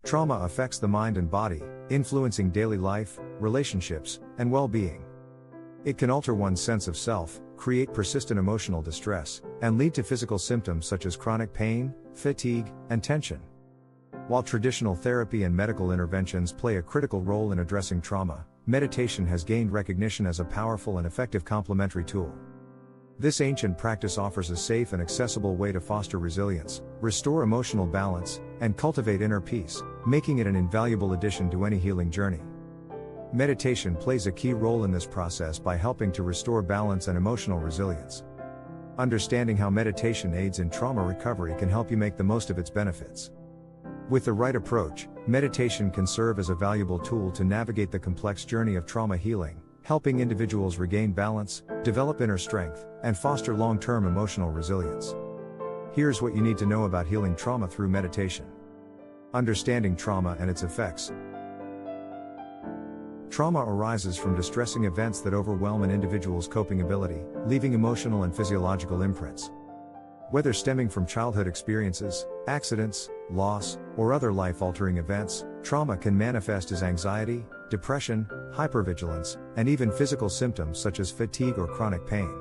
Trauma affects the mind and body, influencing daily life, relationships, and well-being. It can alter one's sense of self, create persistent emotional distress, and lead to physical symptoms such as chronic pain, fatigue, and tension. While traditional therapy and medical interventions play a critical role in addressing trauma, meditation has gained recognition as a powerful and effective complementary tool. This ancient practice offers a safe and accessible way to foster resilience, restore emotional balance, and cultivate inner peace, making it an invaluable addition to any healing journey. Meditation plays a key role in this process by helping to restore balance and emotional resilience. Understanding how meditation aids in trauma recovery can help you make the most of its benefits. With the right approach, meditation can serve as a valuable tool to navigate the complex journey of trauma healing, helping individuals regain balance, develop inner strength, and foster long-term emotional resilience. Here's what you need to know about healing trauma through meditation. Understanding trauma and its effects. Trauma arises from distressing events that overwhelm an individual's coping ability, leaving emotional and physiological imprints. Whether stemming from childhood experiences, accidents, loss, or other life-altering events, trauma can manifest as anxiety, depression, hypervigilance, and even physical symptoms such as fatigue or chronic pain.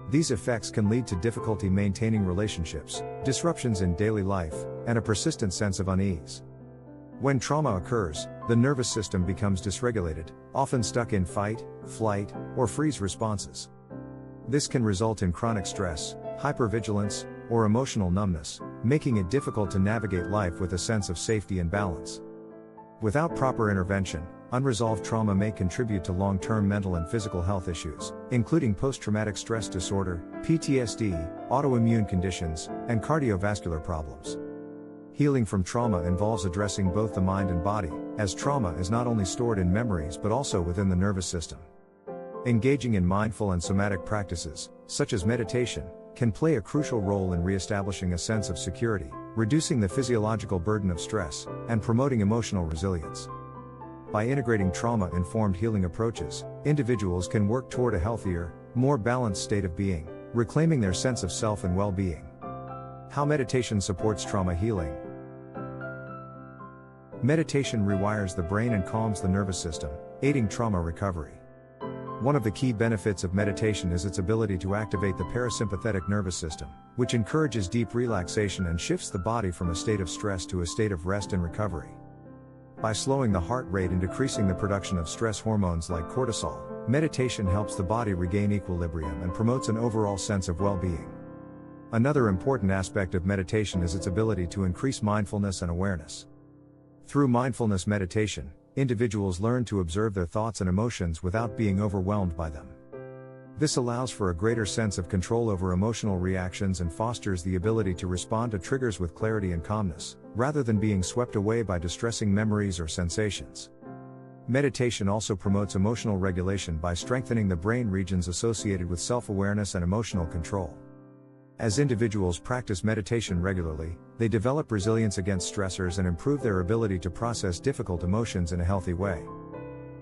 These effects can lead to difficulty maintaining relationships, disruptions in daily life, and a persistent sense of unease. When trauma occurs, the nervous system becomes dysregulated, often stuck in fight, flight, or freeze responses. This can result in chronic stress, hypervigilance, or emotional numbness, making it difficult to navigate life with a sense of safety and balance. Without proper intervention, unresolved trauma may contribute to long-term mental and physical health issues, including post-traumatic stress disorder, PTSD, autoimmune conditions, and cardiovascular problems. Healing from trauma involves addressing both the mind and body, as trauma is not only stored in memories but also within the nervous system. Engaging in mindful and somatic practices, such as meditation, can play a crucial role in reestablishing a sense of security, reducing the physiological burden of stress, and promoting emotional resilience. By integrating trauma-informed healing approaches, individuals can work toward a healthier, more balanced state of being, reclaiming their sense of self and well-being. How meditation supports trauma healing. Meditation rewires the brain and calms the nervous system, aiding trauma recovery. One of the key benefits of meditation is its ability to activate the parasympathetic nervous system, which encourages deep relaxation and shifts the body from a state of stress to a state of rest and recovery. By slowing the heart rate and decreasing the production of stress hormones like cortisol, meditation helps the body regain equilibrium and promotes an overall sense of well-being. Another important aspect of meditation is its ability to increase mindfulness and awareness. Through mindfulness meditation, individuals learn to observe their thoughts and emotions without being overwhelmed by them. This allows for a greater sense of control over emotional reactions and fosters the ability to respond to triggers with clarity and calmness, rather than being swept away by distressing memories or sensations. Meditation also promotes emotional regulation by strengthening the brain regions associated with self-awareness and emotional control. As individuals practice meditation regularly, they develop resilience against stressors and improve their ability to process difficult emotions in a healthy way.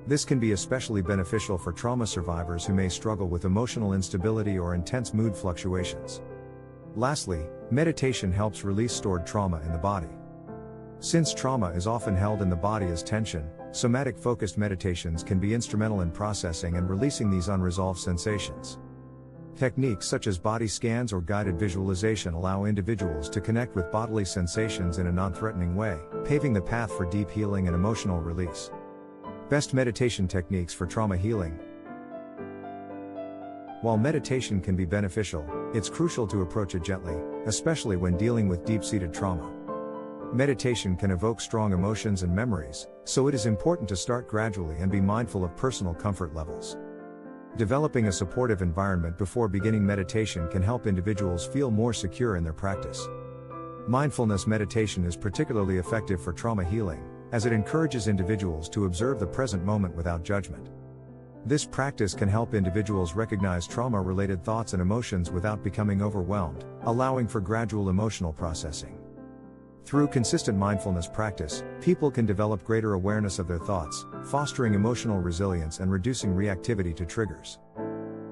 This can be especially beneficial for trauma survivors who may struggle with emotional instability or intense mood fluctuations. Lastly, meditation helps release stored trauma in the body. Since trauma is often held in the body as tension, somatic-focused meditations can be instrumental in processing and releasing these unresolved sensations. Techniques such as body scans or guided visualization allow individuals to connect with bodily sensations in a non-threatening way, paving the path for deep healing and emotional release. Best meditation techniques for trauma healing. While meditation can be beneficial, it's crucial to approach it gently, especially when dealing with deep-seated trauma. Meditation can evoke strong emotions and memories, so it is important to start gradually and be mindful of personal comfort levels. Developing a supportive environment before beginning meditation can help individuals feel more secure in their practice. Mindfulness meditation is particularly effective for trauma healing, as it encourages individuals to observe the present moment without judgment. This practice can help individuals recognize trauma-related thoughts and emotions without becoming overwhelmed, allowing for gradual emotional processing. Through consistent mindfulness practice, people can develop greater awareness of their thoughts, fostering emotional resilience and reducing reactivity to triggers.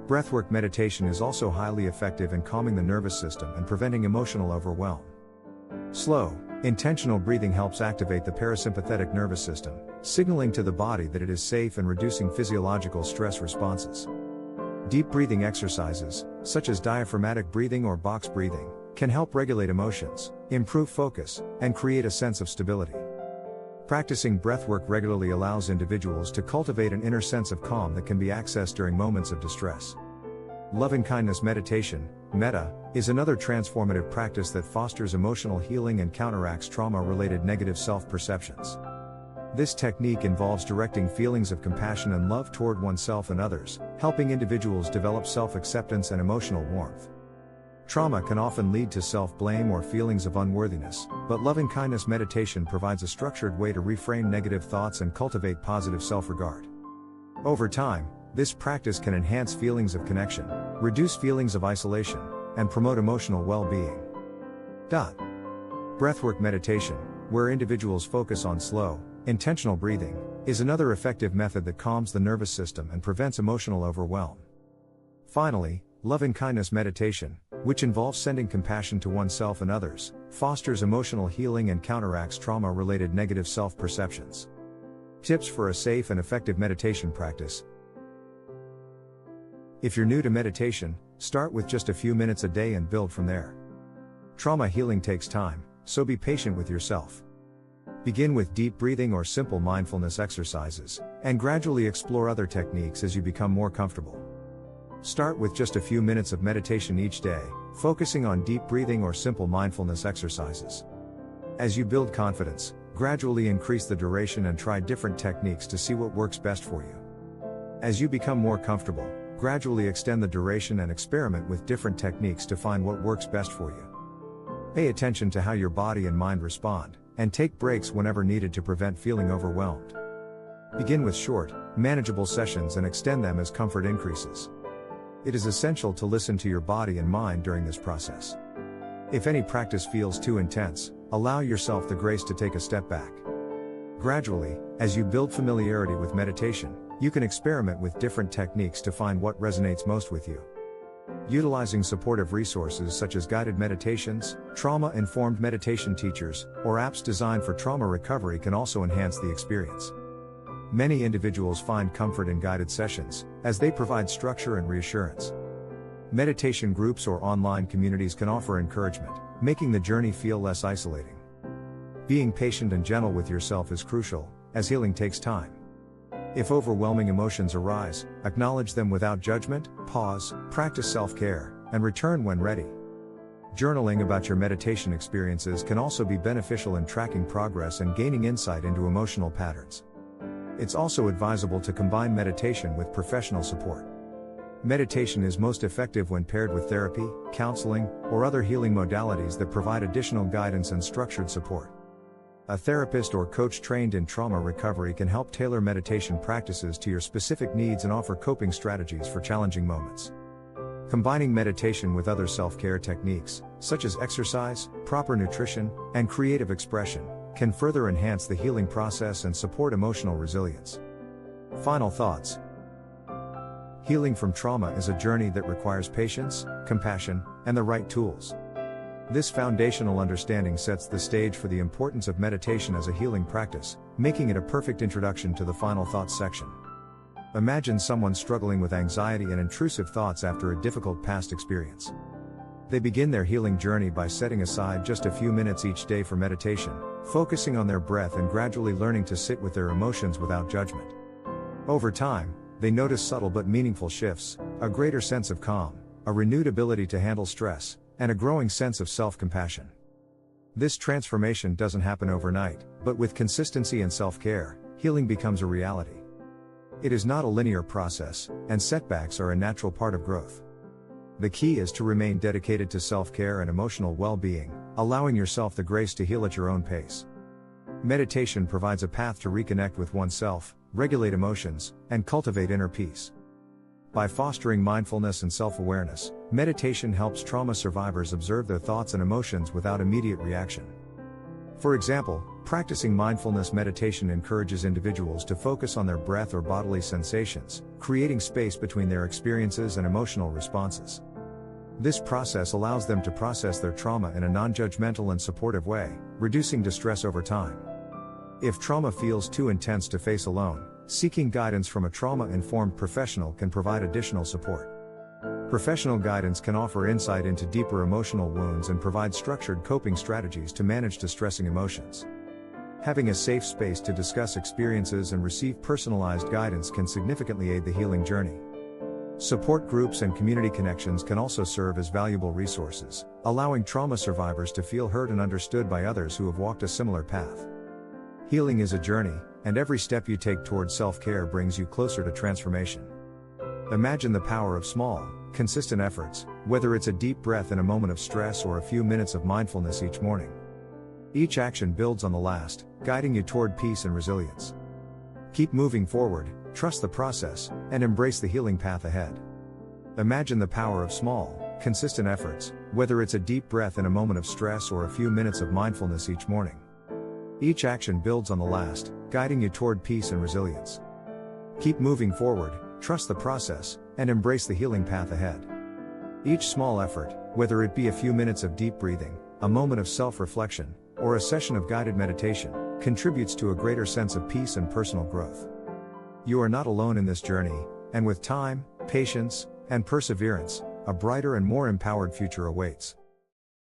Breathwork meditation is also highly effective in calming the nervous system and preventing emotional overwhelm. Slow, Intentional breathing helps activate the parasympathetic nervous system, signaling to the body that it is safe and reducing physiological stress responses. Deep breathing exercises, such as diaphragmatic breathing or box breathing, can help regulate emotions, improve focus, and create a sense of stability. Practicing breathwork regularly allows individuals to cultivate an inner sense of calm that can be accessed during moments of distress. Loving-kindness meditation, metta, is another transformative practice that fosters emotional healing and counteracts trauma-related negative self-perceptions. This technique involves directing feelings of compassion and love toward oneself and others, helping individuals develop self-acceptance and emotional warmth. Trauma can often lead to self-blame or feelings of unworthiness, but loving-kindness meditation provides a structured way to reframe negative thoughts and cultivate positive self-regard. Over time, this practice can enhance feelings of connection, reduce feelings of isolation, and promote emotional well-being. Breathwork meditation, where individuals focus on slow, intentional breathing, is another effective method that calms the nervous system and prevents emotional overwhelm. Finally, loving-kindness meditation, which involves sending compassion to oneself and others, fosters emotional healing and counteracts trauma-related negative self-perceptions. Tips for a safe and effective meditation practice. If you're new to meditation, start with just a few minutes a day and build from there. Trauma healing takes time, so be patient with yourself. Begin with deep breathing or simple mindfulness exercises, and gradually explore other techniques as you become more comfortable. Start with just a few minutes of meditation each day, focusing on deep breathing or simple mindfulness exercises. As you build confidence, gradually increase the duration and try different techniques to see what works best for you. As you become more comfortable, gradually extend the duration and experiment with different techniques to find what works best for you. Pay attention to how your body and mind respond, and take breaks whenever needed to prevent feeling overwhelmed. Begin with short, manageable sessions and extend them as comfort increases. It is essential to listen to your body and mind during this process. If any practice feels too intense, allow yourself the grace to take a step back. Gradually, as you build familiarity with meditation, you can experiment with different techniques to find what resonates most with you. Utilizing supportive resources such as guided meditations, trauma-informed meditation teachers, or apps designed for trauma recovery can also enhance the experience. Many individuals find comfort in guided sessions, as they provide structure and reassurance. Meditation groups or online communities can offer encouragement, making the journey feel less isolating. Being patient and gentle with yourself is crucial, as healing takes time. If overwhelming emotions arise, acknowledge them without judgment, pause, practice self-care, and return when ready. Journaling about your meditation experiences can also be beneficial in tracking progress and gaining insight into emotional patterns. It's also advisable to combine meditation with professional support. Meditation is most effective when paired with therapy, counseling, or other healing modalities that provide additional guidance and structured support. A therapist or coach trained in trauma recovery can help tailor meditation practices to your specific needs and offer coping strategies for challenging moments. Combining meditation with other self-care techniques, such as exercise, proper nutrition, and creative expression, can further enhance the healing process and support emotional resilience. Final thoughts. Healing from trauma is a journey that requires patience, compassion, and the right tools. This foundational understanding sets the stage for the importance of meditation as a healing practice, making it a perfect introduction to the final thoughts section. Imagine someone struggling with anxiety and intrusive thoughts after a difficult past experience. They begin their healing journey by setting aside just a few minutes each day for meditation, focusing on their breath and gradually learning to sit with their emotions without judgment. Over time, they notice subtle but meaningful shifts, a greater sense of calm, a renewed ability to handle stress, and a growing sense of self-compassion. This transformation doesn't happen overnight, but with consistency and self-care, healing becomes a reality. It is not a linear process, and setbacks are a natural part of growth. The key is to remain dedicated to self-care and emotional well-being, allowing yourself the grace to heal at your own pace. Meditation provides a path to reconnect with oneself, regulate emotions, and cultivate inner peace. By fostering mindfulness and self-awareness, meditation helps trauma survivors observe their thoughts and emotions without immediate reaction. For example, practicing mindfulness meditation encourages individuals to focus on their breath or bodily sensations, creating space between their experiences and emotional responses. This process allows them to process their trauma in a non-judgmental and supportive way, reducing distress over time. If trauma feels too intense to face alone, seeking guidance from a trauma-informed professional can provide additional support. Professional guidance can offer insight into deeper emotional wounds and provide structured coping strategies to manage distressing emotions. Having a safe space to discuss experiences and receive personalized guidance can significantly aid the healing journey. Support groups and community connections can also serve as valuable resources, allowing trauma survivors to feel heard and understood by others who have walked a similar path. Healing is a journey, and every step you take towards self-care brings you closer to transformation. Imagine the power of small, consistent efforts, whether it's a deep breath in a moment of stress or a few minutes of mindfulness each morning. Each action builds on the last, guiding you toward peace and resilience. Keep moving forward, trust the process, and embrace the healing path ahead. Imagine the power of small, consistent efforts, whether it's a deep breath in a moment of stress or a few minutes of mindfulness each morning. Each action builds on the last, guiding you toward peace and resilience. Keep moving forward, trust the process, and embrace the healing path ahead. Each small effort, whether it be a few minutes of deep breathing, a moment of self-reflection, or a session of guided meditation, contributes to a greater sense of peace and personal growth. You are not alone in this journey, and with time, patience, and perseverance, a brighter and more empowered future awaits.